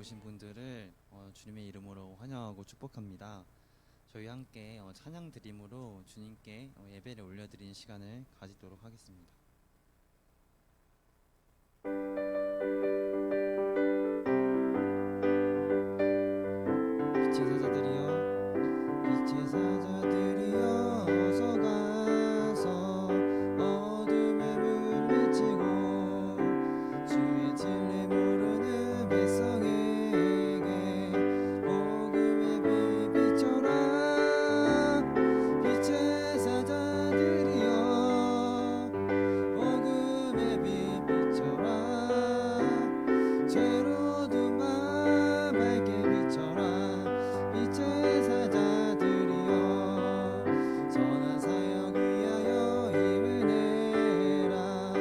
오신 분들을 주님의 이름으로 환영하고 축복합니다. 저희 함께 찬양 드림으로 주님께 예배를 올려드리는 시간을 가지도록 하겠습니다. 빛의 사자들이여, 빛의 사자들이여, 어서 가서 어둠에 물리치고 주의 진리 모르는 백성에게 복음의 빛 비춰라. 빛의 사자들이여, 복음의 빛 비춰라. 죄로 든 밤 밝게 비춰라. 빛의 사자들이여, 선한 사역 위하여 힘을 내라.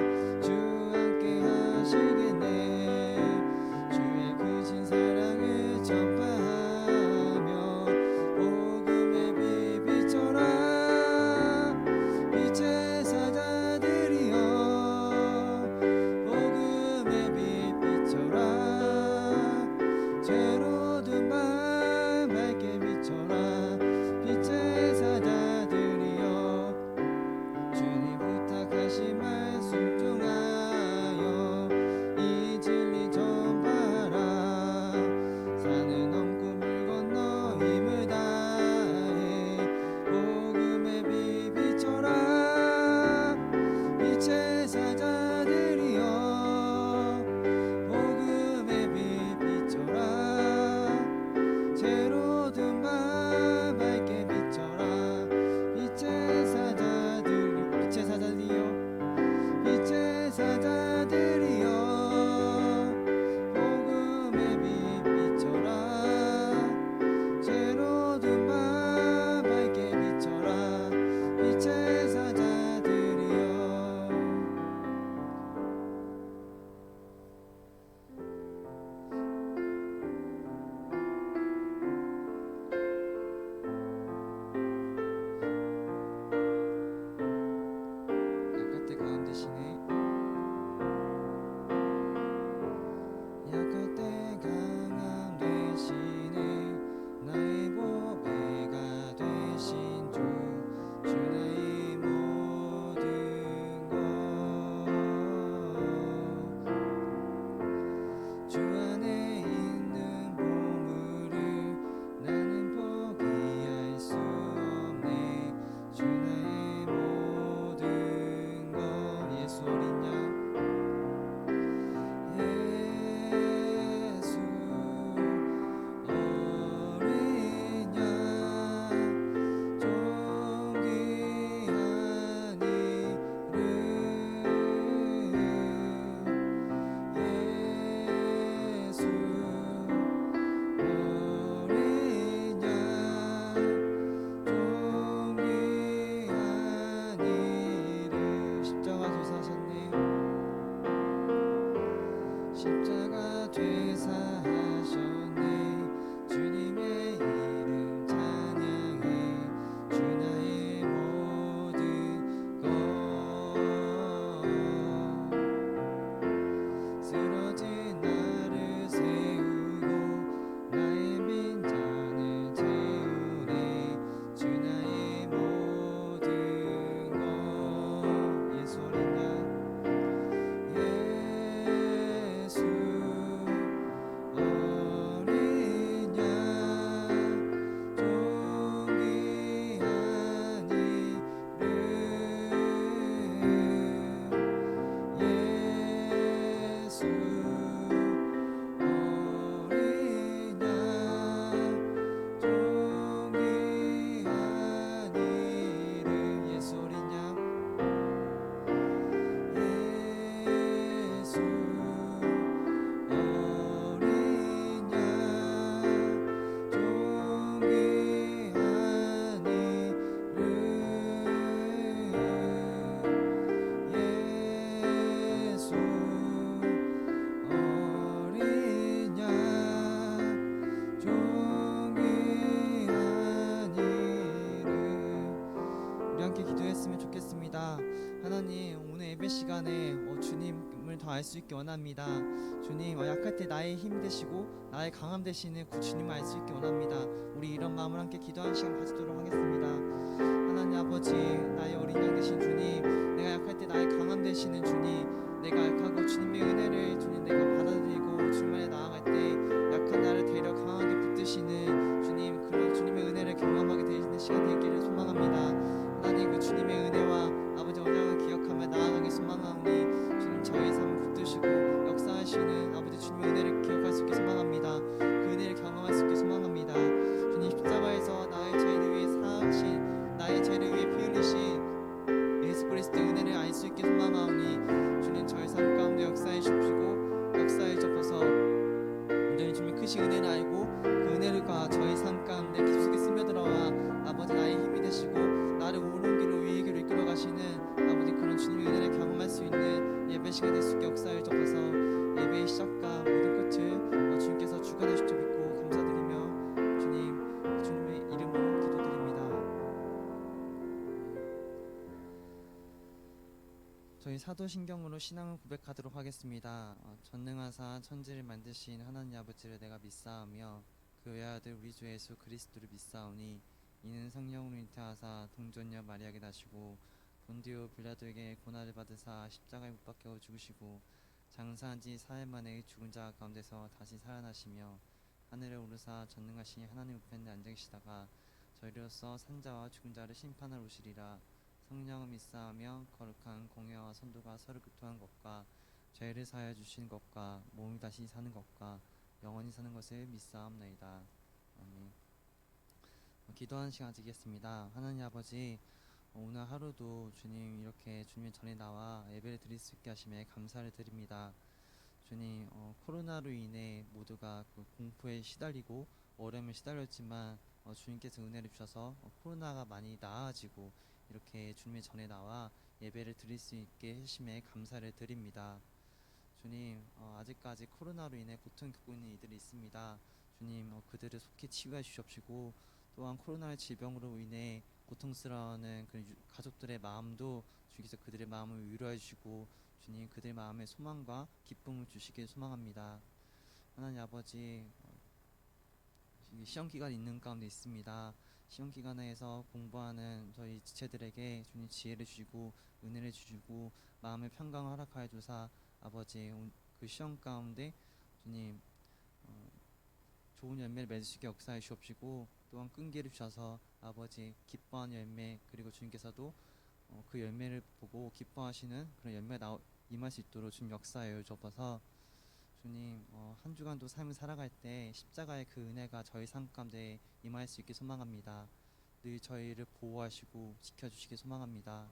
주 함께 하시겠네. 주의 크신 사랑을 전파하며 복음의 빛 비춰라. 빛의 사자들이여, 복음의 빛 비춰라. 죄로 든 밤 밝게 비춰라. 빛의 사자들이여, 주님 부탁하신 말 순종하여 이 진리 전파하라. 산을 넘고 물 건너 힘을 다해 복음의 빛 비춰라. 빛의 사자들이여, 복음의 빛 비춰라. 죄로 든 밤 밝게 비춰라. 빛의 사자들이여, 빛의 사자들이여, 복음의 빛 비춰라. 죄로 든 밤 밝게 비춰라. 빛의 사자들이여. 약할 때 강함 되시네. 약할 때 강함 되시네. 나의 보배가 되신 주, 주 나의 모든 것. 주 안에 있는 보물을 나는 포기할 수 없네. 주 나의 모든 것. 예수 어린 양, 예수 어린 양, 존귀한 이름. 예수 어린 양, 존귀한 이름. 십자가 죄사하셨네. 십자가 죄사하셨네. 주님의 이름 찬양해. 주 나의 모든 것. 쓰러진 나를 세우고 나의 빈잔을 채우네. 주 나의 모든 것. 예수 어린 양, 예수 어린 양, 존귀한 이름. 예수 어린 양, 존귀한 이름. 예수 어린 양, 예수 어린 양, 존귀한 이름. 예수 어린 양, 존귀한 이름. 우리 함께 기도했으면 좋겠습니다. 하나님, 오늘 예배 시간에 주님을 주님을 더 알 수 있게 원합니다. 주님, 약할 때 나의 힘 되시고 나의 강함 되시는 그 주님을 알 수 있게 원합니다. 우리 이런 마음을 함께 기도하는 시간 가지도록 하겠습니다. 하나님 아버지, 나의 어린 양 되신 주님, 내가 약할 때 나의 강함 되시는 주님, 내가 약하고 주님의 은혜를 주님 내가 받아들이고 주님에 나아갈 때 약한 나를 데려 강하게 붙드시는 주님, 그런 주님의 은혜를 경험하게 되시는 시간 되기를 소망합니다. 하나님, 그 주님의 은혜와 아버지 언약을 기억하며 나아가기 소망하오니 주님, 저희 삶을 붙드시고 역사하시는 아버지 주님의 은혜를 기억할 수 있게 소망합니다. 그 은혜를 경험할 수 있게 소망합니다. 주님, 십자가에서 나의 죄를 위해 사하신, 나의 죄를 위해 피 흘리신 예수 그리스도의 은혜를 알 수 있게 소망하오니 주님, 저희 삶 가운데 역사해 주시고 역사해 주셔서 온전히 주님의 크신 은혜를 알고 그 은혜가 저희 삶 가운데 깊숙이 스며들어와 아버지 나의 힘이 되시고 나를 옳은 길로 위의 길로 이끌어 가시는 아버지 그런 주님의 은혜를 경험할 수 있는 예배 시간 될 수 있게 역사해 주셔서 예배의 시작과 모든 끝을 주님께서 주관해 주실 줄 믿고 감사드리며 주님, 주님의 이름으로 기도드립니다. 저희 사도신경으로 신앙을 고백하도록 하겠습니다. 전능하사 천지를 만드신 하나님 아버지를 내가 믿사오며 그 외아들 우리 주 예수 그리스도를 믿사오니 이는 성령으로 잉태하사 동전녀 마리아에게 나시고 본디오 빌라도에게 고난을 받으사 십자가에 못 박혀 죽으시고 장사한 지 4일 만에 죽은 자 가운데서 다시 살아나시며 하늘에 오르사 전능하신 하나님 우편에 앉으시다가 저희로서 산자와 죽은 자를 심판하러 오시리라. 성령을 믿사하며 거룩한 공회와 선도가 서로 교통한 것과 죄를 사하여 주신 것과 몸이 다시 사는 것과 영원히 사는 것을 믿사옵나이다. 아멘. 기도하는 시간 가지겠습니다. 하나님 아버지, 오늘 하루도 주님 이렇게 주님 전에 나와 예배를 드릴 수 있게 하심에 감사를 드립니다. 주님, 코로나로 인해 모두가 그 공포에 시달리고 어려움에 시달렸지만 주님께서 은혜를 주셔서 코로나가 많이 나아지고 이렇게 주님의 전에 나와 예배를 드릴 수 있게 하심에 감사를 드립니다. 주님, 아직까지 코로나로 인해 고통 겪고 있는 이들이 있습니다. 주님, 그들을 속히 치유해 주시옵시고 또한 코로나의 질병으로 인해 고통스러워하는 그 가족들의 마음도 주께서 그들의 마음을 위로해 주시고 주님, 그들의 마음에 소망과 기쁨을 주시길 소망합니다. 하나님 아버지, 시험 기간이 있는 가운데 있습니다. 시험 기간에서 공부하는 저희 지체들에게 주님 지혜를 주시고 은혜를 주시고 마음의 평강을 허락하여 주사 아버지 그 시험 가운데 주님 좋은 열매를 맺을 수 있게 역사해 주옵시고 또한 끈기를 주셔서 아버지 기뻐하는 열매 그리고 주님께서도 그 열매를 보고 기뻐하시는 그런 열매가 임할 수 있도록 주님 역사해 주옵소서. 주님, 한 주간도 삶을 살아갈 때 십자가의 그 은혜가 저희 삶 가운데 임할 수 있게 소망합니다. 늘 저희를 보호하시고 지켜주시기 소망합니다.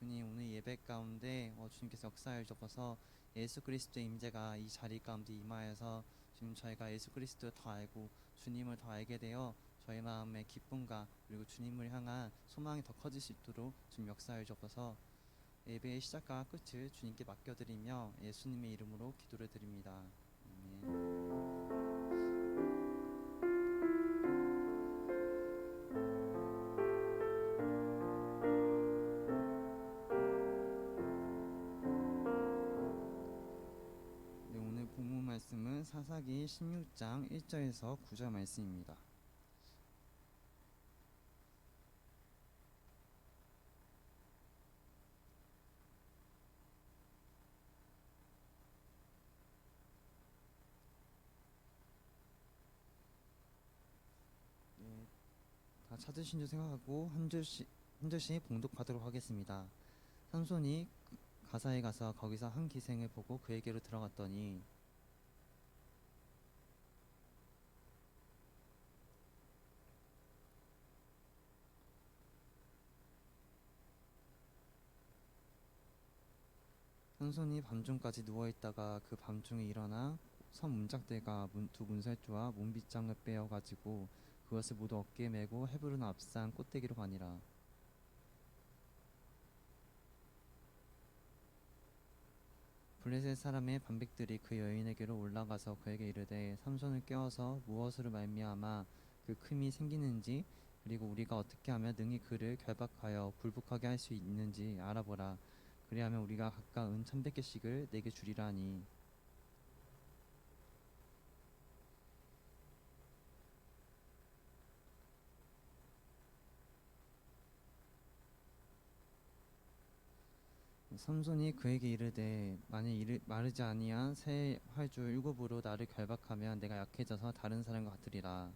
주님, 오늘 예배 가운데 주님께서 역사해 주셔서 예수 그리스도의 임재가 이 자리 가운데 임하여서 주님, 저희가 예수 그리스도를 더 알고 주님을 더 알게 되어 저희 마음의 기쁨과 그리고 주님을 향한 소망이 더 커질 수 있도록 주님 역사해 주셔서 예배의 시작과 끝을 주님께 맡겨드리며 예수님의 이름으로 기도를 드립니다. 아멘. 네, 오늘 본문 말씀은 사사기 16장 1절에서 9절 말씀입니다. 네, 다 찾으신 줄 생각하고 한 절씩 봉독하도록 하겠습니다. 삼손이 가사에 가서 거기서 한 기생을 보고 그에게로 들어갔더니 삼손이 밤중까지 누워있다가 그 밤중에 일어나 선 문짝들과 두 문설주와 문빗장을 빼어가지고 그것을 모두 어깨에 메고 헤브론 앞산 꽃대기로 가니라. 블레셋 사람의 반백들이 그 여인에게로 올라가서 그에게 이르되 삼손을 깨워서 무엇으로 말미암아 그 큼이 생기는지 그리고 우리가 어떻게 하면 능히 그를 결박하여 불복하게 할 수 있는지 알아보라. 그리하면 우리가 각각 은 1,100개씩을 내게 주리라 하니 삼손이 그에게 이르되 만일 마르지 아니한 새 활주 7으로 나를 결박하면 내가 약해져서 다른 사람과 같으리라.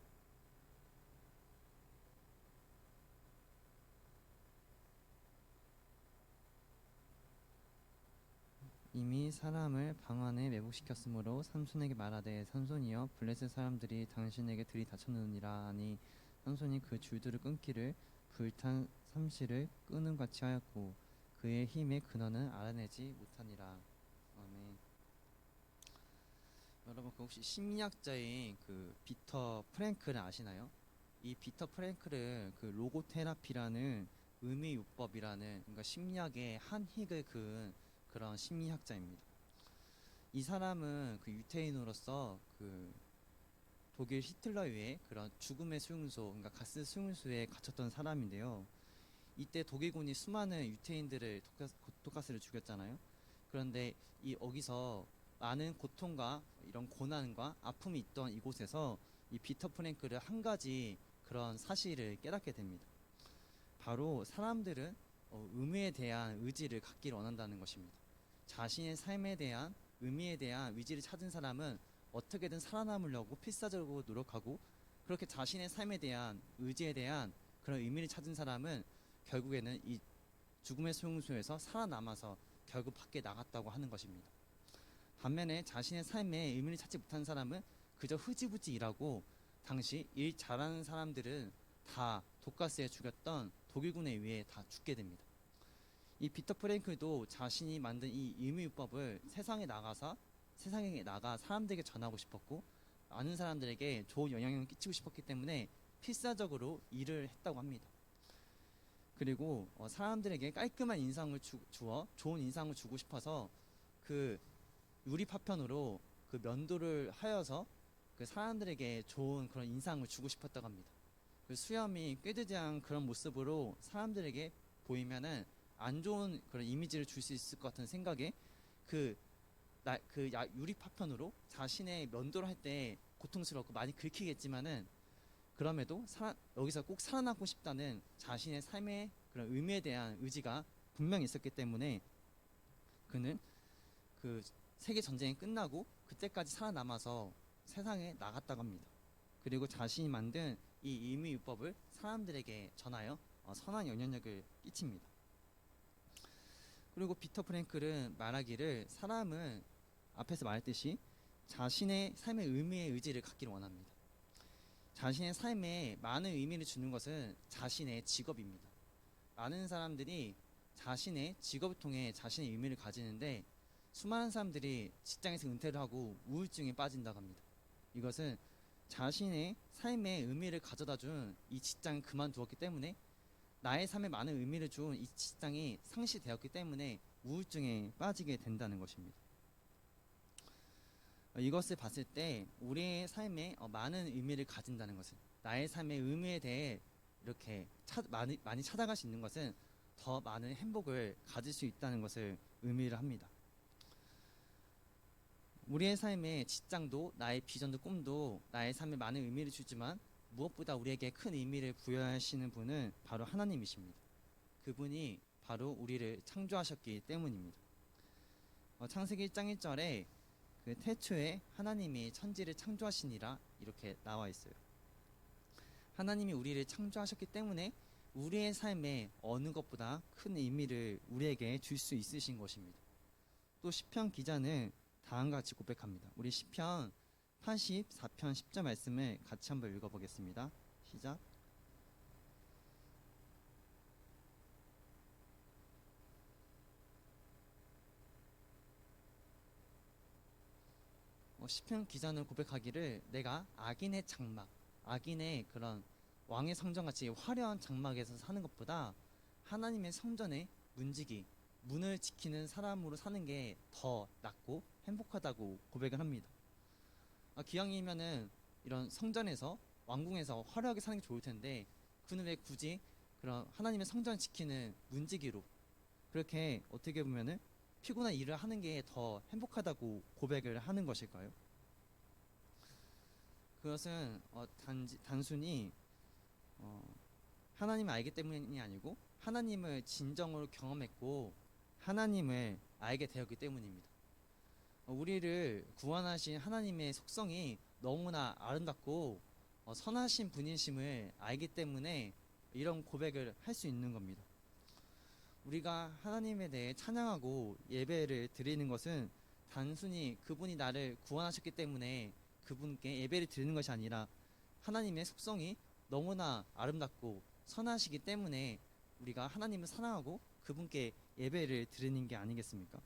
이미 사람을 방 안에 매복시켰으므로 삼손에게 말하되 삼손이여 블레셋 사람들이 당신에게 들이닥쳤느니라 하니 삼손이 그 줄들을 끊기를 불탄 삼시를 끊음 같이 하였고 그의 힘의 근원은 알아내지 못하니라. 아멘. 여러분 그 혹시 심리학자인 그 비터 프랭클을 아시나요? 이 비터 프랭클을 그 로고테라피라는 의미요법이라는 그러니까 심리학의 한 획을 그은 그런 심리학자입니다. 이 사람은 그 유태인으로서 그 독일 히틀러의 그런 죽음의 수용소, 그러니까 가스 수용소에 갇혔던 사람인데요. 이때 독일군이 수많은 유태인들을 독가스를 죽였잖아요. 그런데 이 여기서 많은 고통과 이런 고난과 아픔이 있던 이곳에서 이 비터 프랭클은 한 가지 그런 사실을 깨닫게 됩니다. 바로 사람들은 의미에 대한 의지를 갖기를 원한다는 것입니다. 자신의 삶에 대한 의미에 대한 의지를 찾은 사람은 어떻게든 살아남으려고 필사적으로 노력하고 그렇게 자신의 삶에 대한 의지에 대한 그런 의미를 찾은 사람은 결국에는 이 죽음의 수용소에서 살아남아서 결국 밖에 나갔다고 하는 것입니다. 반면에 자신의 삶에 의미를 찾지 못한 사람은 그저 흐지부지 일하고 당시 일 잘하는 사람들은 다 독가스에 죽였던 독일군에 의해 다 죽게 됩니다. 이 비터 프랭클도 자신이 만든 이 의미요법을 세상에 나가 사람들에게 전하고 싶었고 많은 사람들에게 좋은 영향을 끼치고 싶었기 때문에 필사적으로 일을 했다고 합니다. 그리고 사람들에게 깔끔한 인상을 주어 좋은 인상을 주고 싶어서 그 유리 파편으로 그 면도를 하여서 그 사람들에게 좋은 그런 인상을 주고 싶었다고 합니다. 그 수염이 꾀드지한 그런 모습으로 사람들에게 보이면은 안 좋은 그런 이미지를 줄 수 있을 것 같은 생각에 유리 파편으로 자신의 면도를 할 때 고통스럽고 많이 긁히겠지만은 그럼에도 여기서 꼭 살아남고 싶다는 자신의 삶의 그런 의미에 대한 의지가 분명히 있었기 때문에 그는 그 세계 전쟁이 끝나고 그때까지 살아남아서 세상에 나갔다고 합니다. 그리고 자신이 만든 이 의미요법을 사람들에게 전하여 선한 영향력을 끼칩니다. 그리고 비터 프랭클은 말하기를 사람은 앞에서 말했듯이 자신의 삶의 의미의 의지를 갖기를 원합니다. 자신의 삶에 많은 의미를 주는 것은 자신의 직업입니다. 많은 사람들이 자신의 직업을 통해 자신의 의미를 가지는데 수많은 사람들이 직장에서 은퇴를 하고 우울증에 빠진다고 합니다. 이것은 자신의 삶의 의미를 가져다 준 이 직장을 그만두었기 때문에 나의 삶에 많은 의미를 준 이 직장이 상실되었기 때문에 우울증에 빠지게 된다는 것입니다. 이것을 봤을 때 우리의 삶에 많은 의미를 가진다는 것은 나의 삶의 의미에 대해 이렇게 많이 찾아갈 수 있는 것은 더 많은 행복을 가질 수 있다는 것을 의미를 합니다. 우리의 삶의 직장도 나의 비전도 꿈도 나의 삶에 많은 의미를 주지만 무엇보다 우리에게 큰 의미를 부여하시는 분은 바로 하나님이십니다. 그분이 바로 우리를 창조하셨기 때문입니다. 창세기 1장 1절에 그 태초에 하나님이 천지를 창조하시니라 이렇게 나와 있어요. 하나님이 우리를 창조하셨기 때문에 우리의 삶에 어느 것보다 큰 의미를 우리에게 줄 수 있으신 것입니다. 또 시편 기자는 다음과 같이 고백합니다. 우리 시편 84편 10절 말씀을 같이 한번 읽어보겠습니다. 시작. 시편 기자는 고백하기를 내가 악인의 장막, 악인의 그런 왕의 성전같이 화려한 장막에서 사는 것보다 하나님의 성전의 문지기, 문을 지키는 사람으로 사는 게 더 낫고 행복하다고 고백을 합니다. 기왕이면은 이런 성전에서 왕궁에서 화려하게 사는 게 좋을 텐데 그는 왜 굳이 그런 하나님의 성전을 지키는 문지기로 그렇게 어떻게 보면은 피곤한 일을 하는 게 더 행복하다고 고백을 하는 것일까요? 그것은 단순히 어, 하나님을 알기 때문이 아니고 하나님을 진정으로 경험했고 하나님을 알게 되었기 때문입니다. 우리를 구원하신 하나님의 속성이 너무나 아름답고 선하신 분이심을 알기 때문에 이런 고백을 할 수 있는 겁니다. 우리가 하나님에 대해 찬양하고 예배를 드리는 것은 단순히 그분이 나를 구원하셨기 때문에 그분께 예배를 드리는 것이 아니라 하나님의 속성이 너무나 아름답고 선하시기 때문에 우리가 하나님을 사랑하고 그분께 예배를 드리는 게 아니겠습니까?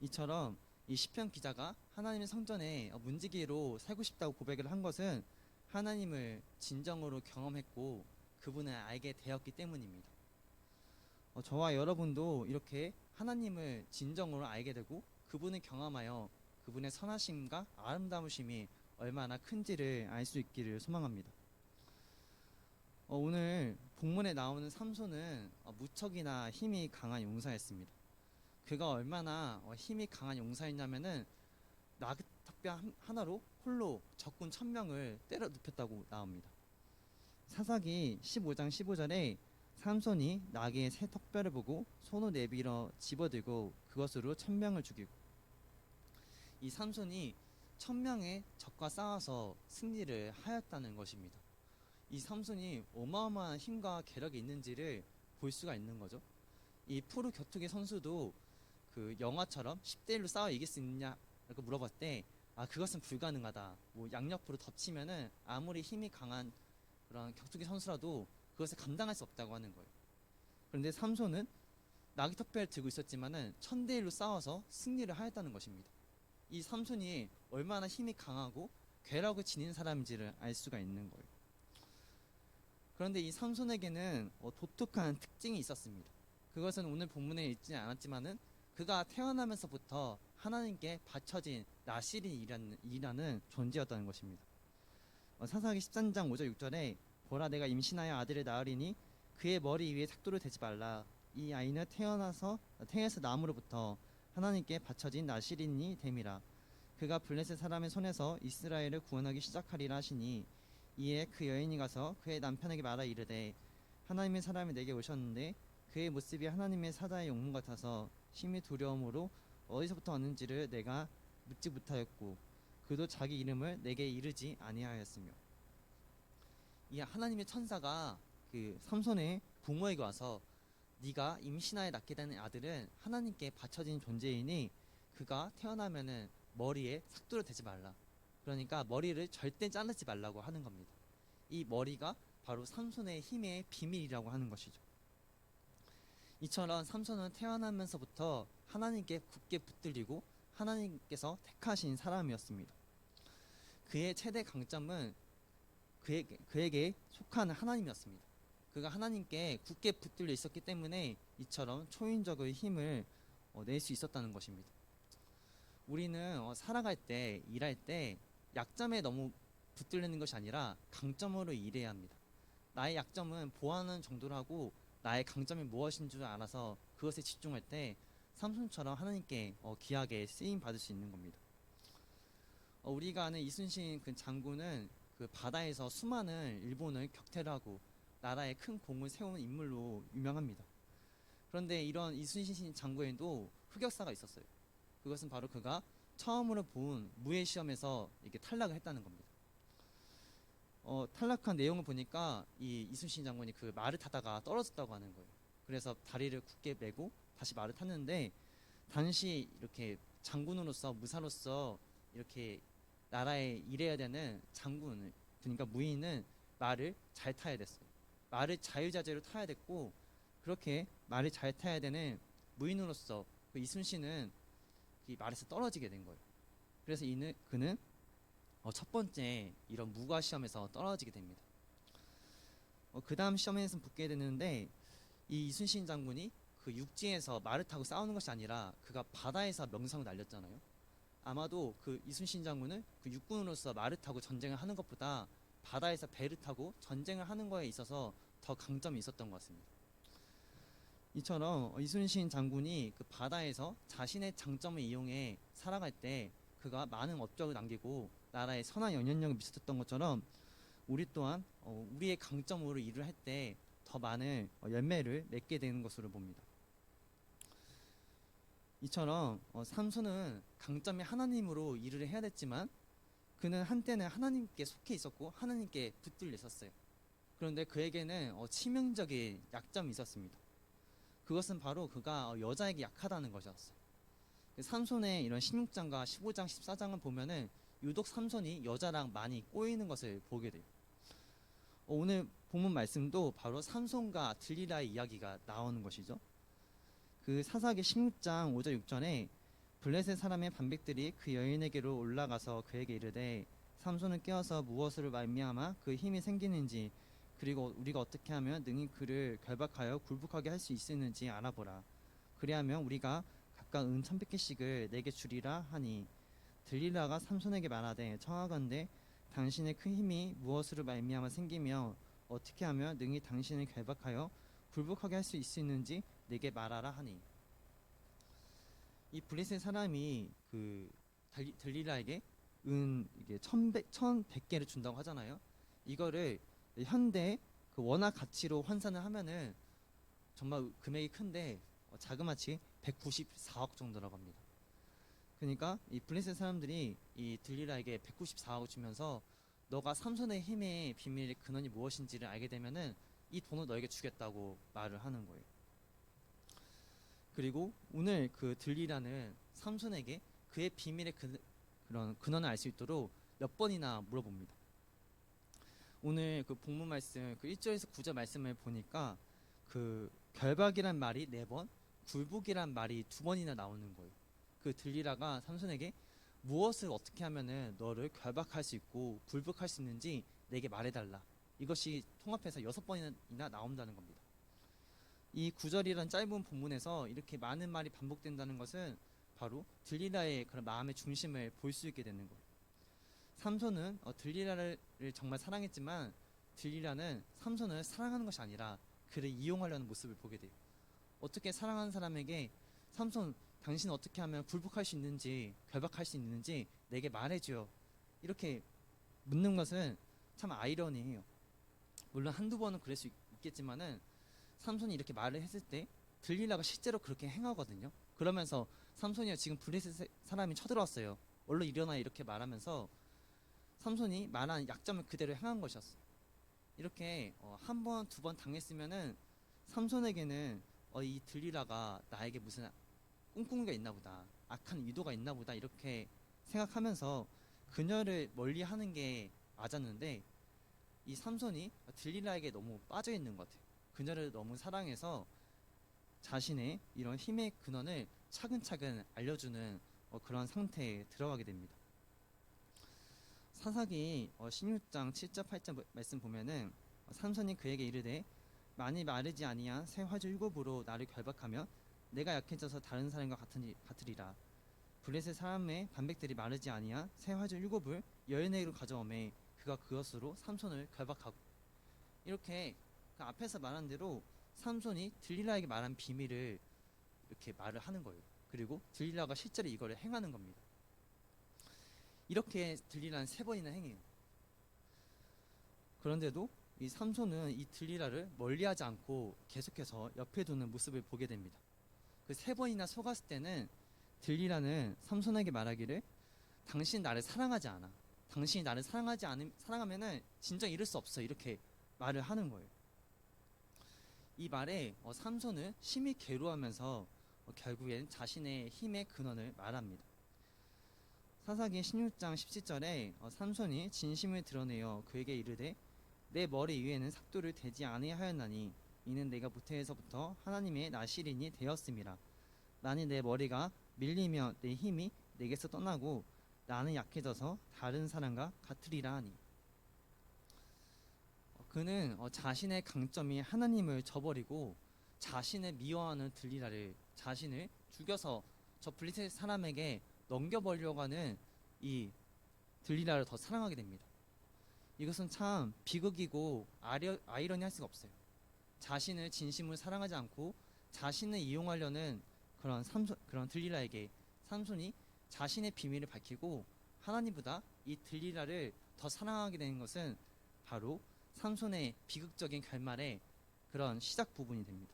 이처럼 이 시편 기자가 하나님의 성전에 문지기로 살고 싶다고 고백을 한 것은 하나님을 진정으로 경험했고 그분을 알게 되었기 때문입니다. 저와 여러분도 이렇게 하나님을 진정으로 알게 되고 그분을 경험하여 그분의 선하심과 아름다우심이 얼마나 큰지를 알 수 있기를 소망합니다. 오늘 본문에 나오는 삼손은 무척이나 힘이 강한 용사였습니다. 그가 얼마나 힘이 강한 용사였냐면은 나귀탑뼈 하나로 홀로 적군 1000명을 때려 눕혔다고 나옵니다. 사사기 15장 15절에 삼손이 나귀의 새 턱뼈를 보고 손을 내밀어 집어들고 그것으로 1000명을 죽이고, 이 삼손이 1000명의 적과 싸워서 승리를 하였다는 것입니다. 이 삼손이 어마어마한 힘과 계력이 있는지를 볼 수가 있는 거죠. 이 프로 격투기 선수도 그 영화처럼 10대 1로 싸워 이길 수 있냐라고 물어봤을 때 그것은 불가능하다. 뭐 양옆으로 덮치면은 아무리 힘이 강한 그런 격투기 선수라도 그것을 감당할 수 없다고 하는 거예요. 그런데 삼손은 나귀턱뼈를 들고 있었지만은 1000대 1로 싸워서 승리를 하였다는 것입니다. 이 삼손이 얼마나 힘이 강하고 괴력을 지닌 사람인지를 알 수가 있는 거예요. 그런데 이 삼손에게는 독특한 특징이 있었습니다. 그것은 오늘 본문에 있지 않았지만은 그가 태어나면서부터 하나님께 바쳐진 나실인이라는 존재였다는 것입니다. 사사기 13장 5절 6절에 보라 내가 임신하여 아들을 낳으리니 그의 머리 위에 삭도를 대지 말라. 이 아이는 태에서 나무로부터 하나님께 바쳐진 나실인이 됨이라. 그가 블레셋 사람의 손에서 이스라엘을 구원하기 시작하리라 하시니 이에 그 여인이 가서 그의 남편에게 말하 이르되 하나님의 사람이 내게 오셨는데 그의 모습이 하나님의 사자의 용문 같아서 심히 두려움으로 어디서부터 왔는지를 내가 묻지 못하였고 그도 자기 이름을 내게 이르지 아니하였으며, 이 하나님의 천사가 그 삼손의 부모에게 와서 네가 임신하여 낳게 되는 아들은 하나님께 바쳐진 존재이니 그가 태어나면은 머리에 삭도를 대지 말라. 그러니까 머리를 절대 자르지 말라고 하는 겁니다. 이 머리가 바로 삼손의 힘의 비밀이라고 하는 것이죠. 이처럼 삼손은 태어나면서부터 하나님께 굳게 붙들리고 하나님께서 택하신 사람이었습니다. 그의 최대 강점은 그에게 속한 하나님이었습니다. 그가 하나님께 굳게 붙들려 있었기 때문에 이처럼 초인적의 힘을 낼 수 있었다는 것입니다. 우리는 살아갈 때, 일할 때 약점에 너무 붙들리는 것이 아니라 강점으로 일해야 합니다. 나의 약점은 보완하는 정도로 하고 나의 강점이 무엇인 줄 알아서 그것에 집중할 때 삼손처럼 하나님께 귀하게 쓰임 받을 수 있는 겁니다. 우리가 아는 이순신 그 장군은 그 바다에서 수많은 일본을 격퇴를 하고 나라에 큰 공을 세운 인물로 유명합니다. 그런데 이런 이순신 장군에도 흑역사가 있었어요. 그것은 바로 그가 처음으로 본 무예 시험에서 이렇게 탈락을 했다는 겁니다. 탈락한 내용을 보니까 이 이순신 장군이 그 말을 타다가 떨어졌다고 하는 거예요. 그래서 다리를 굳게 메고 다시 말을 탔는데 당시 이렇게 장군으로서 무사로서 이렇게 나라에 일해야 되는 장군, 그러니까 무인은 말을 잘 타야 됐어요. 말을 자유자재로 타야 됐고 그렇게 말을 잘 타야 되는 무인으로서 그 이순신은 이 말에서 떨어지게 된 거예요. 그래서 그는 첫 번째 이런 무과 시험에서 떨어지게 됩니다. 그 다음 시험에서 붙게 되는데 이 이순신 장군이 그 육지에서 말을 타고 싸우는 것이 아니라 그가 바다에서 명성을 날렸잖아요. 아마도 그 이순신 장군은 그 육군으로서 말을 타고 전쟁을 하는 것보다 바다에서 배를 타고 전쟁을 하는 거에 있어서 더 강점이 있었던 것 같습니다. 이처럼 이순신 장군이 그 바다에서 자신의 장점을 이용해 살아갈 때 그가 많은 업적을 남기고 나라에 선한 영향력을 미쳤던 것처럼 우리 또한 우리의 강점으로 일을 할 때 더 많은 열매를 맺게 되는 것으로 봅니다. 이처럼 삼손은 강점이 하나님으로 일을 해야 됐지만 그는 한때는 하나님께 속해 있었고 하나님께 붙들려 있었어요. 그런데 그에게는 치명적인 약점이 있었습니다. 그것은 바로 그가 여자에게 약하다는 것이었어요. 삼손의 이런 16장과 15장, 14장을 보면은 유독 삼손이 여자랑 많이 꼬이는 것을 보게 돼요. 오늘 본문 말씀도 바로 삼손과 들리라의 이야기가 나오는 것이죠. 그 사사기 16장 5절 6절에 블레셋 사람의 반백들이 그 여인에게로 올라가서 그에게 이르되 삼손을 깨어서 무엇으로 말미암아 그 힘이 생기는지 그리고 우리가 어떻게 하면 능히 그를 결박하여 굴복하게 할 수 있을는지 알아보라. 그리하면 우리가 각각 은 1,100개씩을 내게 주리라 하니 들리라가 삼손에게 말하되 청하건대 당신의 큰 힘이 무엇으로 말미암아 생기며 어떻게 하면 능히 당신을 결박하여 굴복하게 할 수 있을는지 내게 말하라 하니 이 블레셋 사람이 그 들리라에게 이게 1,100개를 준다고 하잖아요. 이거를 현대 그 원화 가치로 환산을 하면은 정말 금액이 큰데 자그마치 194억 정도라고 합니다. 그러니까 이 블레셋 사람들이 이 들리라에게 194억을 주면서 너가 삼손의 힘의 비밀의 근원이 무엇인지를 알게 되면은 이 돈을 너에게 주겠다고 말을 하는 거예요. 그리고 오늘 그 들리라는 삼손에게 그의 비밀의 그런 근원을 알 수 있도록 몇 번이나 물어봅니다. 오늘 그 본문 말씀 그 1절에서 9절 말씀을 보니까 그 결박이란 말이 4번, 굴복이란 말이 2번이나 나오는 거예요. 그 들리라가 삼손에게 무엇을 어떻게 하면은 너를 결박할 수 있고 굴복할 수 있는지 내게 말해달라. 이것이 통합해서 6번이나 나온다는 겁니다. 이 9절이란 짧은 본문에서 이렇게 많은 말이 반복된다는 것은 바로 들리라의 그런 마음의 중심을 볼 수 있게 되는 거예요. 삼손은 들리라를 정말 사랑했지만 들리라는 삼손을 사랑하는 것이 아니라 그를 이용하려는 모습을 보게 돼요. 어떻게 사랑하는 사람에게 삼손 당신 어떻게 하면 굴복할 수 있는지 결박할 수 있는지 내게 말해줘요. 이렇게 묻는 것은 참 아이러니해요. 물론 한두 번은 그럴 수 있겠지만은 삼손이 이렇게 말을 했을 때 들리라가 실제로 그렇게 행하거든요. 그러면서 삼손이요 지금 블레셋 사람이 쳐들어왔어요. 얼른 일어나 이렇게 말하면서 삼손이 말한 약점을 그대로 행한 것이었어요. 이렇게 한 번, 두 번 당했으면은 삼손에게는 이 들리라가 나에게 무슨 꿍꿍이가 있나 보다, 악한 의도가 있나 보다 이렇게 생각하면서 그녀를 멀리하는 게 맞았는데 이 삼손이 들리라에게 너무 빠져 있는 것 같아요. 그녀를 너무 사랑해서 자신의 이런 힘의 근원을 차근차근 알려주는 그런 상태에 들어가게 됩니다. 사사기 16장 7절 8절 말씀 보면은 삼손이 그에게 이르되 많이 마르지 아니한 새 화주 7으로 나를 결박하면 내가 약해져서 다른 사람과 같으리라. 블레셋 사람의 반백들이 마르지 아니한 새 화주 7을 여인에게로 가져오매 그가 그것으로 삼손을 결박하고 이렇게 그 앞에서 말한 대로 삼손이 들리라에게 말한 비밀을 이렇게 말을 하는 거예요. 그리고 들리라가 실제로 이거를 행하는 겁니다. 이렇게 들리라는 3번이나 행해요. 그런데도 이 삼손은 이 들리라를 멀리하지 않고 계속해서 옆에 두는 모습을 보게 됩니다. 그 3번이나 속았을 때는 들리라는 삼손에게 말하기를 당신 나를 사랑하지 않아. 당신이 나를 사랑하면은 진정 이룰 수 없어. 이렇게 말을 하는 거예요. 이 말에 삼손은 심히 괴로워하면서 결국엔 자신의 힘의 근원을 말합니다. 사사기 16장 17절에 삼손이 진심을 드러내어 그에게 이르되 내 머리 위에는 삭도를 대지 아니하였나니 이는 내가 모태에서부터 하나님의 나시린이 되었음이라. 만일 내 머리가 밀리며 내 힘이 내게서 떠나고 나는 약해져서 다른 사람과 같으리라 하니 그는 자신의 강점이 하나님을 저버리고 자신을 미워하는 들리라를 자신을 죽여서 저 블레셋 사람에게 넘겨버리려고 하는 이 들리라를 더 사랑하게 됩니다. 이것은 참 비극이고 아이러니할 수가 없어요. 자신을 진심으로 사랑하지 않고 자신을 이용하려는 그런 들릴라에게 삼손이 자신의 비밀을 밝히고 하나님보다 이 들릴라를 더 사랑하게 되는 것은 바로 삼손의 비극적인 결말의 그런 시작 부분이 됩니다.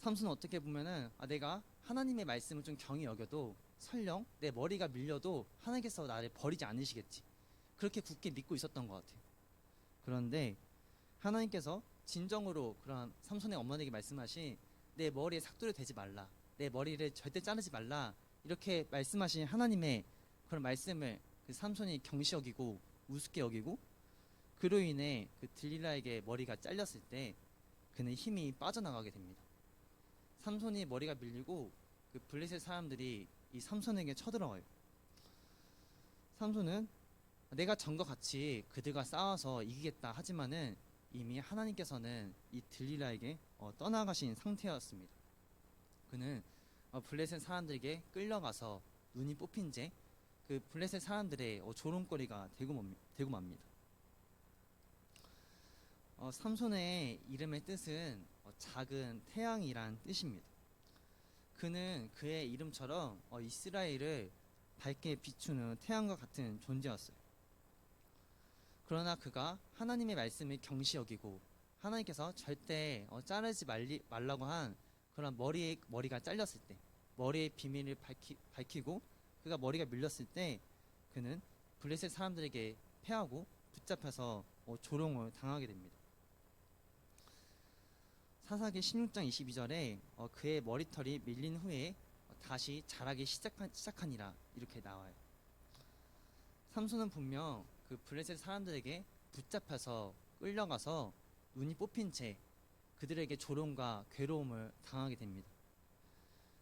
삼손은 어떻게 보면은 내가 하나님의 말씀을 좀 경히 여겨도 설령 내 머리가 밀려도 하나님께서 나를 버리지 않으시겠지, 그렇게 굳게 믿고 있었던 것 같아요. 그런데 하나님께서 진정으로 그런 삼손의 어머니에게 말씀하신 내 머리에 삭도를 대지 말라, 내 머리를 절대 자르지 말라, 이렇게 말씀하신 하나님의 그런 말씀을 그 삼손이 경시 여기고 우습게 여기고, 그로 인해 그 들릴라에게 머리가 잘렸을 때 그는 힘이 빠져나가게 됩니다. 삼손이 머리가 밀리고 그 블레셋 사람들이 이 삼손에게 쳐들어와요. 삼손은 내가 전과 같이 그들과 싸워서 이기겠다 하지만은 이미 하나님께서는 이 들릴라에게 떠나가신 상태였습니다. 그는 블레셋 사람들에게 끌려가서 눈이 뽑힌 채 그 블레셋 사람들의 조롱거리가 되고 맙니다. 삼손의 이름의 뜻은 작은 태양이란 뜻입니다. 그는 그의 이름처럼 이스라엘을 밝게 비추는 태양과 같은 존재였어요. 그러나 그가 하나님의 말씀을 경시 여기고 하나님께서 절대 자르지 말라고 한 그런 머리가 잘렸을 때, 머리의 비밀을 밝히고 그가 머리가 밀렸을 때 그는 블레셋 사람들에게 패하고 붙잡혀서 조롱을 당하게 됩니다. 사사기 16장 22절에 그의 머리털이 밀린 후에 다시 자라기 시작하니라, 이렇게 나와요. 삼손은 분명 그 블레셋 사람들에게 붙잡혀서 끌려가서 눈이 뽑힌 채 그들에게 조롱과 괴로움을 당하게 됩니다.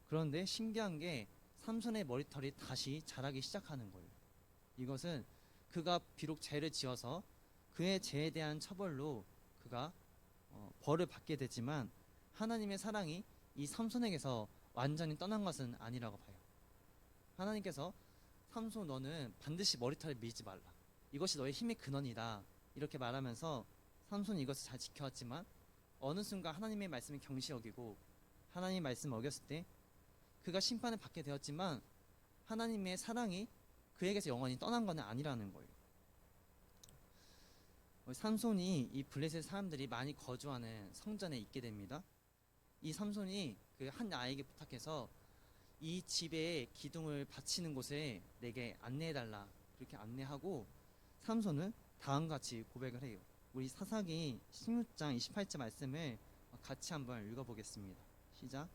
그런데 신기한 게 삼손의 머리털이 다시 자라기 시작하는 거예요. 이것은 그가 비록 죄를 지어서 그의 죄에 대한 처벌로 그가 벌을 받게 되지만 하나님의 사랑이 이 삼손에게서 완전히 떠난 것은 아니라고 봐요. 하나님께서 삼손, 너는 반드시 머리털을 밀지 말라, 이것이 너의 힘의 근원이다, 이렇게 말하면서 삼손이 이것을 잘 지켜왔지만 어느 순간 하나님의 말씀을 경시 여기고 하나님의 말씀을 어겼을 때 그가 심판을 받게 되었지만 하나님의 사랑이 그에게서 영원히 떠난 것은 아니라는 거예요. 삼손이 이 블레셋 사람들이 많이 거주하는 성전에 있게 됩니다. 이 삼손이 그 한 아이에게 부탁해서 이 집에 기둥을 바치는 곳에 내게 안내해달라, 그렇게 안내하고 삼손은 다음과 같이 고백을 해요. 우리 사사기 16장 28절 말씀을 같이 한번 읽어보겠습니다. 시작.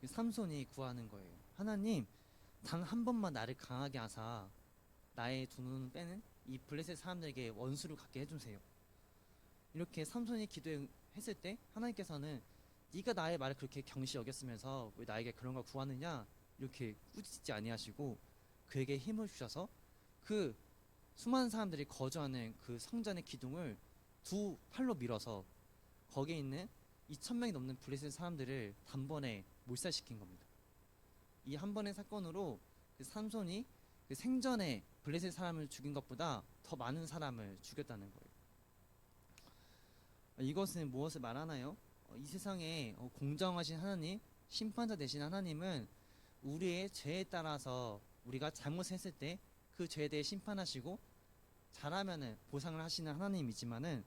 삼손이 구하는 거예요. 하나님, 단 한 번만 나를 강하게 하사 나의 두 눈을 빼는 이 블레셋 사람들에게 원수를 갖게 해주세요. 이렇게 삼손이 기도했을 때 하나님께서는 네가 나의 말을 그렇게 경시 여겼으면서 왜 나에게 그런 걸 구하느냐, 이렇게 꾸짖지 아니하시고 그에게 힘을 주셔서 그 수많은 사람들이 거주하는 그 성전의 기둥을 두 팔로 밀어서 거기에 있는 2,000명이 넘는 블레셋 사람들을 단번에 몰살시킨 겁니다. 이 한 번의 사건으로 그 삼손이 그 생전에 블레셋 사람을 죽인 것보다 더 많은 사람을 죽였다는 거예요. 이것은 무엇을 말하나요? 이 세상에 공정하신 하나님, 심판자 되신 하나님은 우리의 죄에 따라서 우리가 잘못했을 때 그 죄에 대해 심판하시고 잘하면은 보상을 하시는 하나님이지만은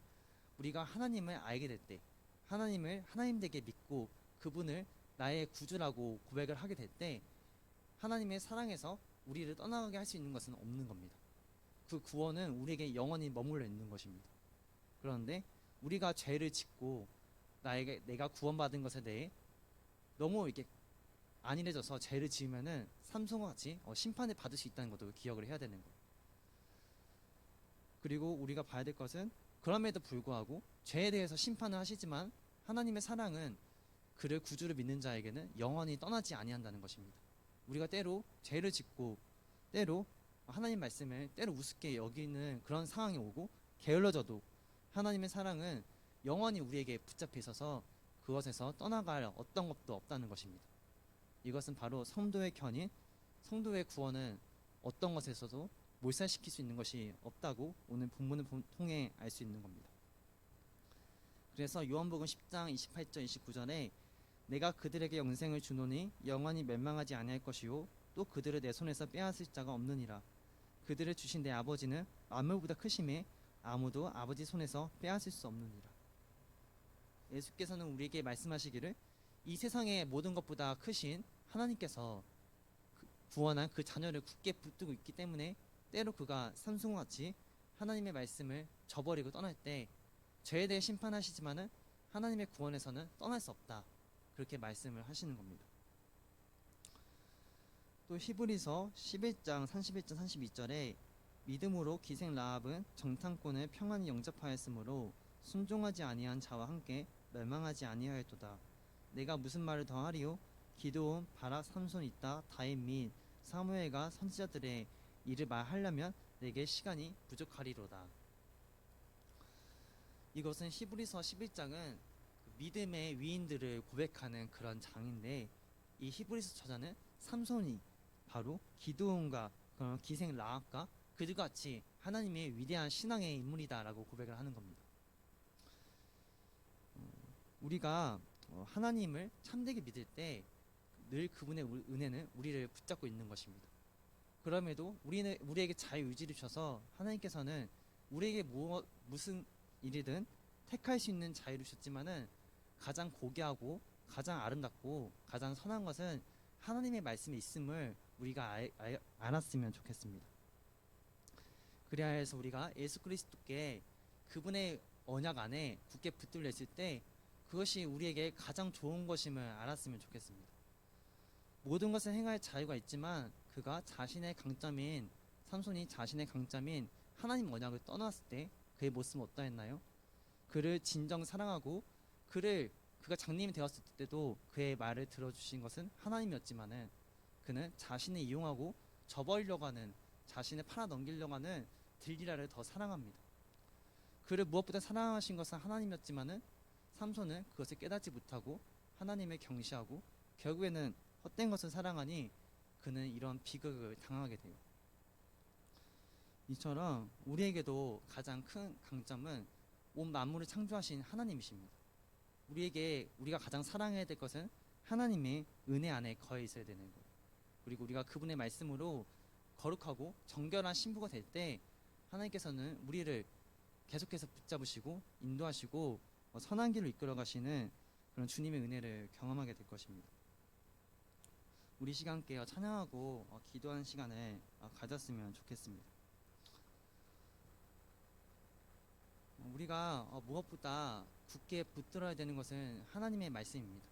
우리가 하나님을 알게 될 때, 하나님을 하나님 되게 믿고 그분을 나의 구주라고 고백을 하게 될 때 하나님의 사랑에서 우리를 떠나가게 할 수 있는 것은 없는 겁니다. 그 구원은 우리에게 영원히 머물러 있는 것입니다. 그런데 우리가 죄를 짓고 내가 구원받은 것에 대해 너무 이렇게 안일해져서 죄를 지으면은 삼손과 같이 심판을 받을 수 있다는 것도 기억을 해야 되는 거예요. 그리고 우리가 봐야 될 것은 그럼에도 불구하고 죄에 대해서 심판을 하시지만 하나님의 사랑은 그를 구주를 믿는 자에게는 영원히 떠나지 아니한다는 것입니다. 우리가 때로 죄를 짓고 때로 하나님 말씀을 때로 우습게 여기는 그런 상황이 오고 게을러져도 하나님의 사랑은 영원히 우리에게 붙잡혀 있어서 그것에서 떠나갈 어떤 것도 없다는 것입니다. 이것은 바로 성도의 견인, 성도의 구원은 어떤 것에서도 몰살시킬 수 있는 것이 없다고 오늘 본문을 통해 알 수 있는 겁니다. 그래서 요한복음 10장 28절 29절에 내가 그들에게 영생을 주노니 영원히 멸망하지 아니할 것이요 또 그들을 내 손에서 빼앗을 자가 없느니라. 그들을 주신 내 아버지는 만물보다 크심에 아무도 아버지 손에서 빼앗을 수 없느니라. 예수께서는 우리에게 말씀하시기를 이 세상의 모든 것보다 크신 하나님께서 구원한 그 자녀를 굳게 붙들고 있기 때문에 때로 그가 삼손과 같이 하나님의 말씀을 저버리고 떠날 때 죄에 대해 심판하시지만은 하나님의 구원에서는 떠날 수 없다. 그렇게 말씀을 하시는 겁니다. 또 히브리서 11장 31절 32절에 믿음으로 기생 라합은 정탐꾼을 평안히 영접하였으므로 순종하지 아니한 자와 함께 멸망하지 아니하였도다. 내가 무슨 말을 더하리요? 기드온, 바락, 삼손 있다 다윗 및 사무엘과 선지자들의 일을 말하려면 내게 시간이 부족하리로다. 이것은 히브리서 11장은 믿음의 위인들을 고백하는 그런 장인데 이 히브리서 저자는 삼손이 바로 기드온과 기생 라합과 그들과 같이 하나님의 위대한 신앙의 인물이다라고 고백을 하는 겁니다. 우리가 하나님을 참되게 믿을 때 늘 그분의 은혜는 우리를 붙잡고 있는 것입니다. 그럼에도 우리에게 자유의지를 주셔서 하나님께서는 우리에게 무슨 일이든 택할 수 있는 자유를 주셨지만은 가장 고귀하고 가장 아름답고 가장 선한 것은 하나님의 말씀에 있음을 우리가 알았으면 좋겠습니다. 그래야 해서 우리가 예수 그리스도께 그분의 언약 안에 굳게 붙들려 있을 때 그것이 우리에게 가장 좋은 것임을 알았으면 좋겠습니다. 모든 것을 행할 자유가 있지만 그가 자신의 강점인 삼손이 자신의 강점인 하나님 언약을 떠났을 때 그의 모습은 어떠했나요? 그를 진정 사랑하고 그가 장님이 되었을 때도 그의 말을 들어주신 것은 하나님이었지만은 그는 자신을 이용하고 저버리려고 하는 자신을 팔아넘기려고 하는 들리라를 더 사랑합니다. 그를 무엇보다 사랑하신 것은 하나님이었지만은 삼손은 그것을 깨닫지 못하고 하나님을 경시하고 결국에는 헛된 것을 사랑하니 그는 이런 비극을 당하게 돼요. 이처럼 우리에게도 가장 큰 강점은 온 만물을 창조하신 하나님이십니다. 우리가 가장 사랑해야 될 것은 하나님의 은혜 안에 거해 있어야 되는 거예요. 그리고 우리가 그분의 말씀으로 거룩하고 정결한 신부가 될 때 하나님께서는 우리를 계속해서 붙잡으시고 인도하시고 선한 길로 이끌어 가시는 그런 주님의 은혜를 경험하게 될 것입니다. 우리 시간 함께 찬양하고 기도하는 시간을 가졌으면 좋겠습니다. 우리가 무엇보다 굳게 붙들어야 되는 것은 하나님의 말씀입니다.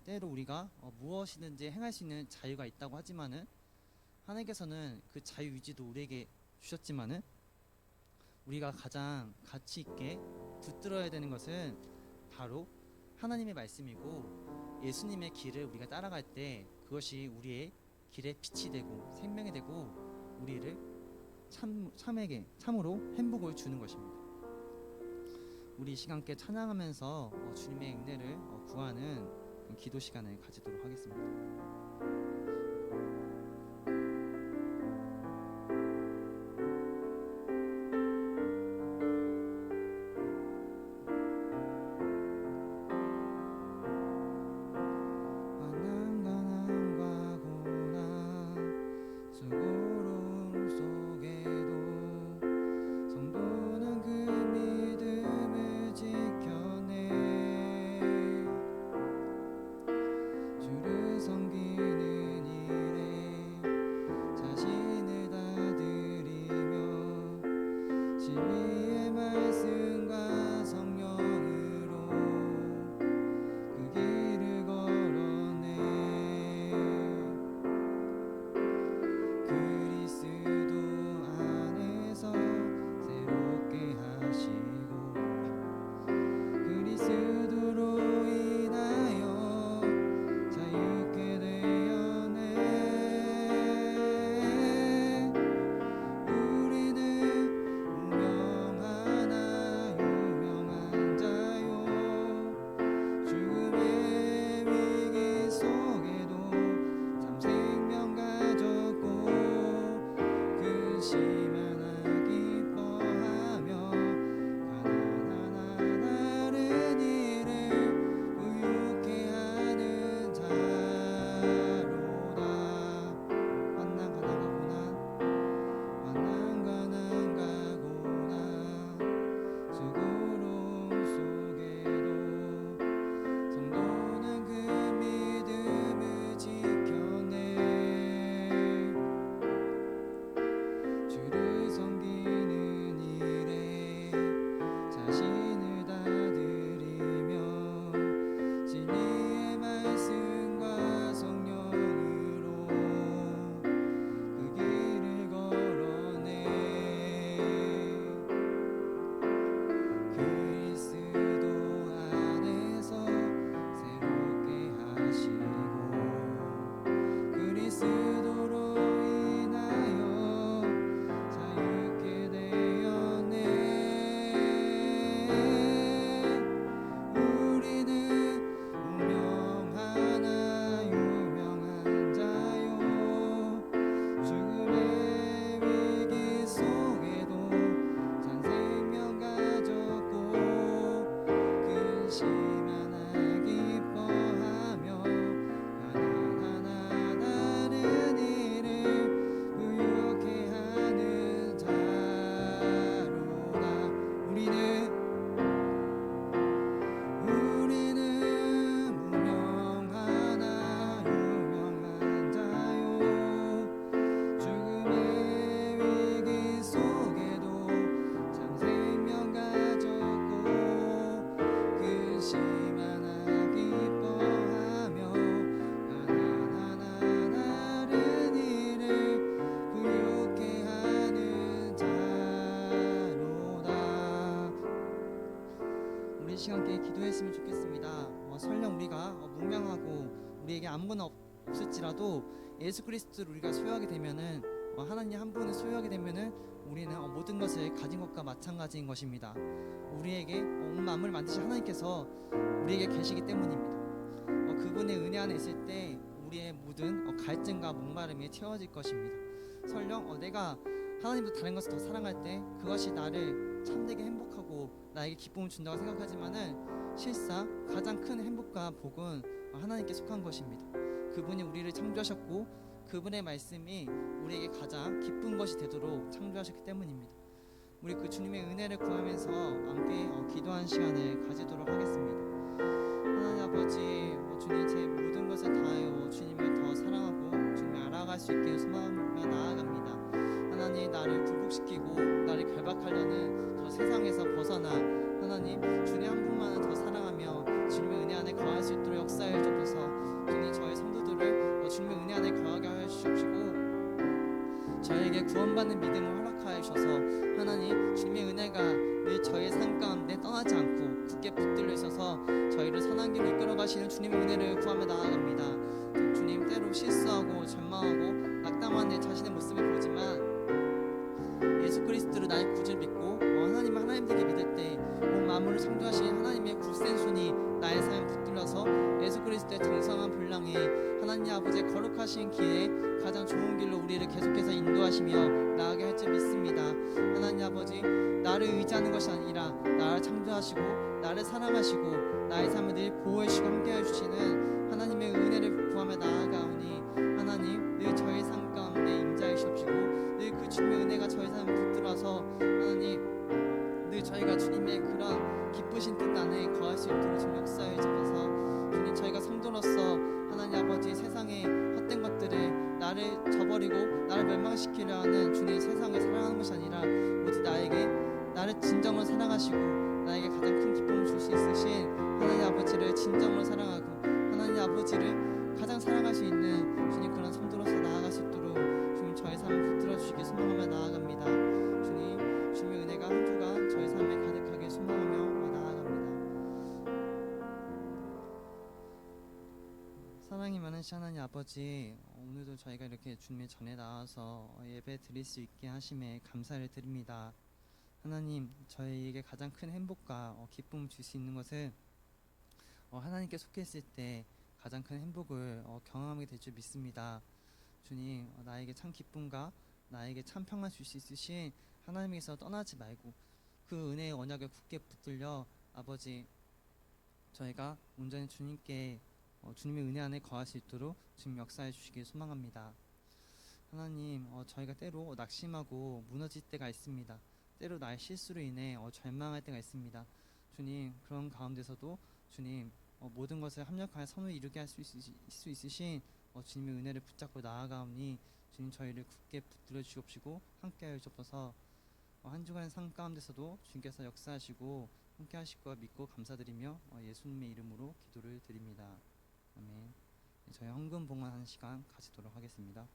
때로 우리가 무엇이든지 행할 수 있는 자유가 있다고 하지만은 하나님께서는 그 자유의지도 우리에게 주셨지만은 우리가 가장 가치 있게 붙들어야 되는 것은 바로 하나님의 말씀이고 예수님의 길을 우리가 따라갈 때 그것이 우리의 길에 빛이 되고 생명이 되고 우리를 참으로 행복을 주는 것입니다. 우리 시간 함께 찬양하면서 주님의 은혜를 구하는 기도 시간을 가지도록 하겠습니다. 섬기는 근심하나 기뻐하며 가난하나 다른 일을 부유케 하는 자로다. 환난 가난 가고난 수고로움 속에도 성도는 그 믿음을 지켰네. 주를 섬기는 일에 자신을 다 드리며 진리의 말씀과 성령으로 그 길을 걸어내. 그리스도 안에서 새롭게 하시고 그리스도로 인하여 자유케 되었네. 우리는 운명하나 유명한 자요 죽음의 위기 속에도 산 생명 가졌고 근심하나 기뻐하며 가난하나 다른 일을 부유케 하는 자로다. 우리는 무명하나 유명한 자요 죽음의 위기 속에도 참 생명 가졌고 근심하나 기뻐하며 가난하나 다른 일을 부유케 하는 자로다. 우리 시간께 기도했으면 좋겠습니다. 설령 우리가 무명하고 우리에게 아무거나 없을지라도 예수 그리스도를 우리가 소유하게 되면은 하나님 한 분을 소유하게 되면은 우리는 모든 것을 가진 것과 마찬가지인 것입니다. 우리에게 온 만물을 만드신 하나님께서 우리에게 계시기 때문입니다. 그분의 은혜 안에 있을 때 우리의 모든 갈증과 목마름이 채워질 것입니다. 설령 내가 하나님도 다른 것을 더 사랑할 때 그것이 나를 참되게 행복하고 나에게 기쁨을 준다고 생각하지만은 실상 가장 큰 행복과 복은 하나님께 속한 것입니다. 그분이 우리를 창조하셨고 그분의 말씀이 우리에게 가장 기쁜 것이 되도록 창조하셨기 때문입니다. 우리 그 주님의 은혜를 구하면서 함께 기도하는 시간을 가지도록 하겠습니다. 하나님 아버지, 주님 제 모든 것을 다하여 주님을 더 사랑하고 주님을 알아갈 수 있게 소망하며 나아갑니다. 하나님 나를 굴복시키고 나를 결박하려는 저 세상에서 벗어나 하나님 주님 한 분만을 더 사랑하며 주님의 은혜 안에 거할 수 있도록 역사해 주셔서 주님 저희 성도들을 주님의 은혜 안에 거하게 하여 주시옵시고 저에게 구원받는 믿음을 허락하여 주셔서 하나님 주님의 은혜가 늘 저의 삶 가운데 떠나지 않고 굳게 붙들려 있어서 저희를 선한 길로 이끌어 가시는 주님의 은혜를 구하며 나아갑니다. 주님 때로 실수하고 절망하고 낙담한 내 자신의 모습을 보지만 예수 그리스도를 나의 구주를 믿고 하나님 되게 믿을 때 온 만물을 창조하신 하나님의 굳센 손이 나의 삶을 붙들려서 예수 그리스도의 정성한 분량에 하나님 아버지의 거룩하신 길에 가장 좋은 길로 우리를 계속해서 인도하시며 나아가게 할 줄 믿습니다. 하나님 아버지 나를 의지하는 것이 아니라 나를 창조하시고 나를 사랑하시고 나의 삶을 늘 보호해주시고 함께해 주시는 하나님의 은혜를 구하며 나아가오니 하나님 늘 저의 삶 가운데 임자해 주시옵시고 늘 그 주님의 은혜가 저의 삶을 붙들어서 하나님 늘 저희가 주님의 그런 기쁘신 뜻 안에 거할 수 있도록 주님 역사해 주셔서 주님 저희가 성도로서 하나님 아버지 세상의 헛된 것들을 나를 저버리고 나를 멸망시키려 하는 주님의 세상을 사랑하는 것이 아니라 오직 나를 진정으로 사랑하시고 나에게 가장 큰 기쁨을 줄 수 있으신 하나님 아버지를 진정으로 사랑하고 하나님 아버지를 가장 사랑할 수 있는 주님 그런 성도로서 나아갈 수 있도록 주님 저의 삶을 붙들어 주시길 소망하며 나아갑니다. 주님 주님의 은혜가 한 주간 저의 삶에 가득하게 소망하며 나아갑니다. 사랑이 많으신 하나님 아버지, 오늘도 저희가 이렇게 주님의 전에 나와서 예배 드릴 수 있게 하심에 감사를 드립니다. 하나님, 저희에게 가장 큰 행복과 기쁨을 줄 수 있는 것은 하나님께 속해 있을 때 가장 큰 행복을 경험하게 될 줄 믿습니다. 주님, 나에게 참 기쁨과 나에게 참 평안 줄 수 있으신 하나님께서 떠나지 말고 그 은혜의 언약을 굳게 붙들려 아버지 저희가 온전히 주님께 주님의 은혜 안에 거할 수 있도록 주님 역사해 주시길 소망합니다. 하나님 저희가 때로 낙심하고 무너질 때가 있습니다. 때로 나의 실수로 인해 절망할 때가 있습니다. 주님 그런 가운데서도 주님 모든 것을 합력하여 선을 이루게 할 수 있으신 주님의 은혜를 붙잡고 나아가오니 주님 저희를 굳게 붙들어 주옵시고 함께하여 주옵소서. 한 주간의 삶 가운데서도 주님께서 역사하시고 함께 하실 것 믿고 감사드리며 예수님의 이름으로 기도를 드립니다. 아멘. 저희 헌금 봉헌하는 시간 가지도록 하겠습니다.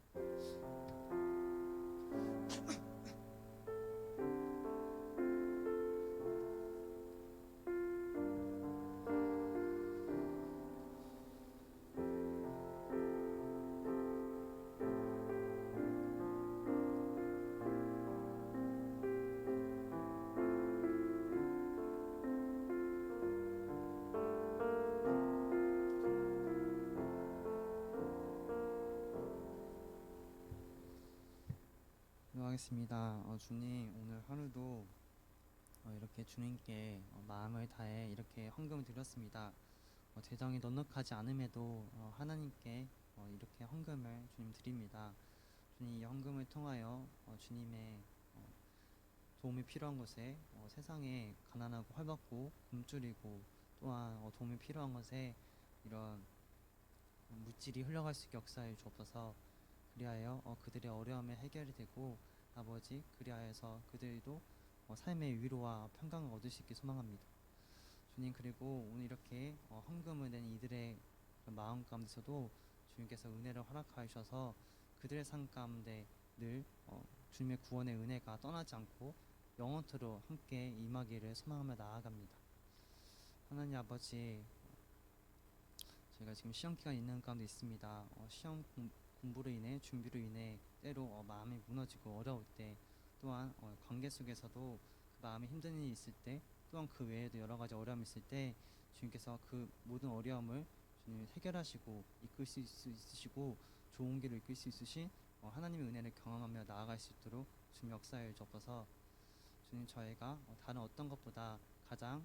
기도하겠습니다. 주님 오늘 하루도 이렇게 주님께 마음을 다해 이렇게 헌금을 드렸습니다. 재정이 넉넉하지 않음에도 하나님께 이렇게 헌금을 주님 드립니다. 주님 이 헌금을 통하여 주님의 도움이 필요한 곳에 세상에 가난하고 헐벗고 굶주리고 또한 도움이 필요한 것에 이런 물질이 흘러갈 수 있게 역사해 주옵소서. 그리하여 그들의 어려움이 해결이 되고 아버지 그리하여서 그들도 삶의 위로와 평강을 얻을 수 있게 소망합니다. 주님 그리고 오늘 이렇게 헌금을 낸 이들의 마음 가운데서도 주님께서 은혜를 허락하여 주셔서 그들의 삶 가운데 늘 주님의 구원의 은혜가 떠나지 않고 영원토록 함께 임하기를 소망하며 나아갑니다. 하나님 아버지 저희가 지금 시험 기간 있는 가운데 있습니다. 시험 공부로 인해 준비로 인해 때로 마음이 무너지고 어려울 때 또한 관계 속에서도 그 마음이 힘든 일이 있을 때 또한 그 외에도 여러 가지 어려움이 있을 때 주님께서 그 모든 어려움을 주님 해결하시고 이끌 수 있으시고 좋은 길을 이끌 수 있으신 하나님의 은혜를 경험하며 나아갈 수 있도록 주님 역사해 주옵소서. 주님 저희가 다른 어떤 것보다 가장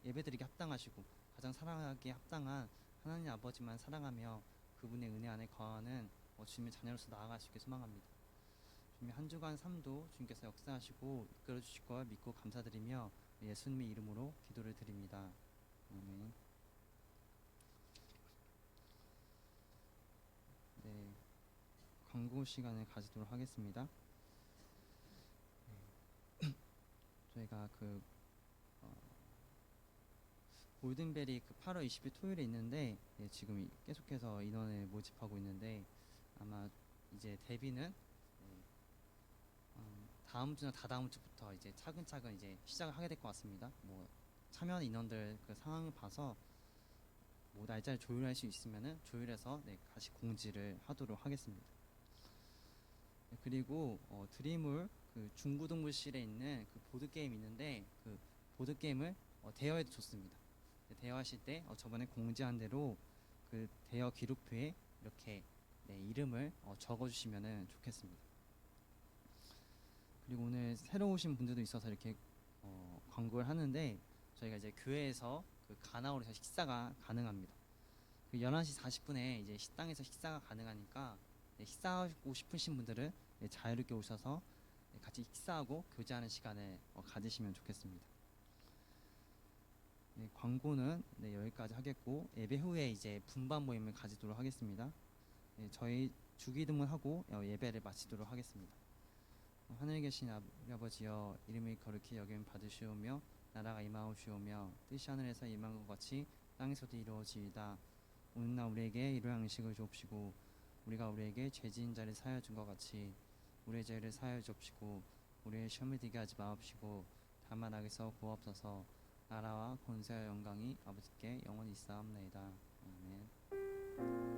예배드리기 합당하시고 가장 사랑하기에 합당한 하나님 아버지만 사랑하며 그분의 은혜 안에 거하는 주님의 자녀로서 나아갈 수 있게 소망합니다. 주님의 한 주간 삶도 주님께서 역사하시고 이끌어 주실 걸 믿고 감사드리며 예수님의 이름으로 기도를 드립니다. 아멘. 네, 광고 시간을 가지도록 하겠습니다. 저희가 그 골든벨이 그 8월 20일 토요일에 있는데 지금 계속해서 인원을 모집하고 있는데 아마 이제 데뷔는 다음 주나 다다음 주부터 이제 차근차근 이제 시작을 하게 될 것 같습니다. 뭐 참여 인원들 그 상황을 봐서 뭐 날짜를 조율할 수 있으면은 조율해서 다시 공지를 하도록 하겠습니다. 그리고 드림울 그 중구동물실에 있는 그 보드 게임 있는데 그 보드 게임을 대여해도 좋습니다. 대여하실 때 저번에 공지한 대로 그 대여 기록표에 이렇게 이름을 적어주시면은 좋겠습니다. 그리고 오늘 새로 오신 분들도 있어서 이렇게 광고를 하는데 저희가 이제 교회에서 그 가나오리에서 식사가 가능합니다. 그 11시 40분에 이제 식당에서 식사가 가능하니까 식사하고 싶으신 분들은 자유롭게 오셔서 같이 식사하고 교제하는 시간을 가지시면 좋겠습니다. 광고는 여기까지 하겠고 예배 후에 이제 분반 모임을 가지도록 하겠습니다. 저희 주기도문하고 예배를 마치도록 하겠습니다. 하늘에 계신 아버지여 이름이 거룩히 여김 받으시오며 나라가 임하옵시오며 뜻이 하늘에서 임한 것 같이 땅에서도 이루어지이다. 오늘날 우리에게 일용할 양식을 주옵시고 우리가 우리에게 죄 지은 자를 사하여 준 것 같이 우리의 죄를 사하여 주옵시고 우리의 시험에 들게 하지 마옵시고 다만 악에서 구하옵소서. 나라와 권세와 영광이 아버지께 영원히 있사옵나이다. 아멘.